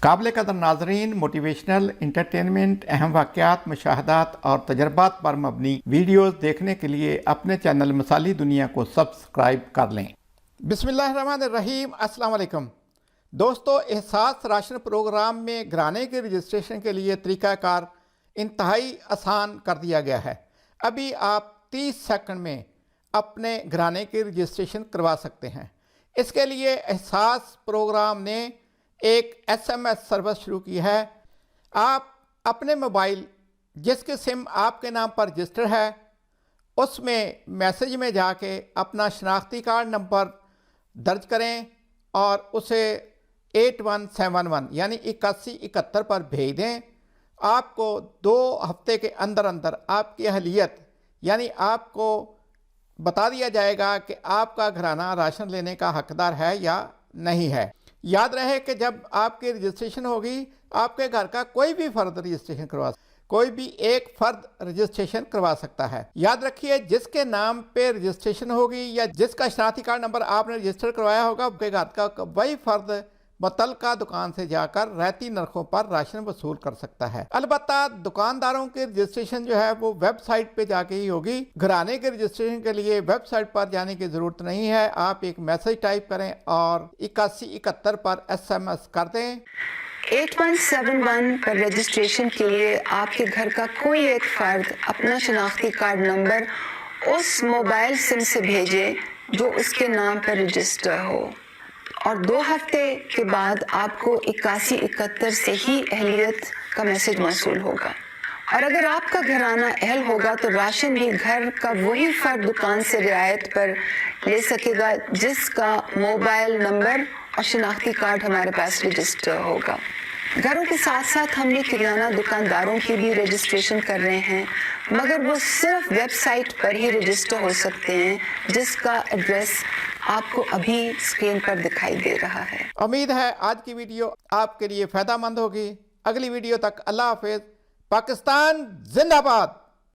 काबिल कदर नाजरीन, मोटिवेशनल, इंटरटेनमेंट, अहम वाक़यात, मुशाहदात और तजर्बात पर मबनी वीडियोज़ देखने के लिए अपने चैनल मिसाली दुनिया को सब्सक्राइब कर लें। बिस्मिल्लाहिर्रहमानिर्रहीम। अस्सलाम वालेकुम दोस्तों, एहसास राशन प्रोग्राम में घराने के रजिस्ट्रेशन के लिए तरीक़ाकार इंतहाई आसान कर दिया गया है। अभी आप 30 सेकंड में अपने घराने की रजिस्ट्रेशन करवा सकते हैं। इसके लिए एहसास प्रोग्राम ने एक SMS सर्विस शुरू की है। आप अपने मोबाइल जिसके सिम आपके नाम पर रजिस्टर है उसमें मैसेज में जाके अपना शनाख्ती कार्ड नंबर दर्ज करें और उसे 8171 यानी 8171 पर भेज दें। आपको 2 हफ्ते के अंदर अंदर आपकी अहलियत यानी आपको बता दिया जाएगा कि आपका घराना राशन लेने का हकदार है या नहीं है। याद रहे कि जब आपकी रजिस्ट्रेशन होगी आपके घर का कोई भी फर्द रजिस्ट्रेशन कोई भी एक फर्द रजिस्ट्रेशन करवा सकता है। याद रखिए, जिसके नाम पे रजिस्ट्रेशन होगी या जिसका शनाख्ती कार्ड नंबर आपने रजिस्टर करवाया होगा आपके घर का वही फर्द मुतल्लिका दुकान से जाकर रहती नरखों पर राशन वसूल कर सकता है। अलबत्ता दुकानदारों के रजिस्ट्रेशन जो है वो वेबसाइट पे जाके ही होगी। घराने के रजिस्ट्रेशन के लिए वेबसाइट पर जाने की ज़रूरत नहीं है। आप एक मैसेज टाइप करें और 8171 पर SMS कर दें। 8171 पर रजिस्ट्रेशन के लिए आपके घर का कोई एक फर्द अपना शनाख्ती कार्ड नंबर उस मोबाइल सिम से भेजे जो उसके नाम पर रजिस्टर हो और 2 हफ्ते के बाद आपको 8171 से ही अहलियत का मैसेज मौसूल होगा। और अगर आपका घराना अहल होगा तो राशन भी घर का वही फर्द दुकान से रियायत पर ले सकेगा जिसका मोबाइल नंबर और शनाख्ती कार्ड हमारे पास रजिस्टर होगा। घरों के साथ साथ हम ये किराना दुकानदारों की भी रजिस्ट्रेशन कर रहे हैं, मगर वो सिर्फ वेबसाइट पर ही रजिस्टर हो सकते हैं जिसका एड्रेस आपको अभी स्क्रीन पर दिखाई दे रहा है। उम्मीद है आज की वीडियो आपके लिए फ़ायदा मंद होगी। अगली वीडियो तक अल्लाह हाफिज़। पाकिस्तान जिंदाबाद।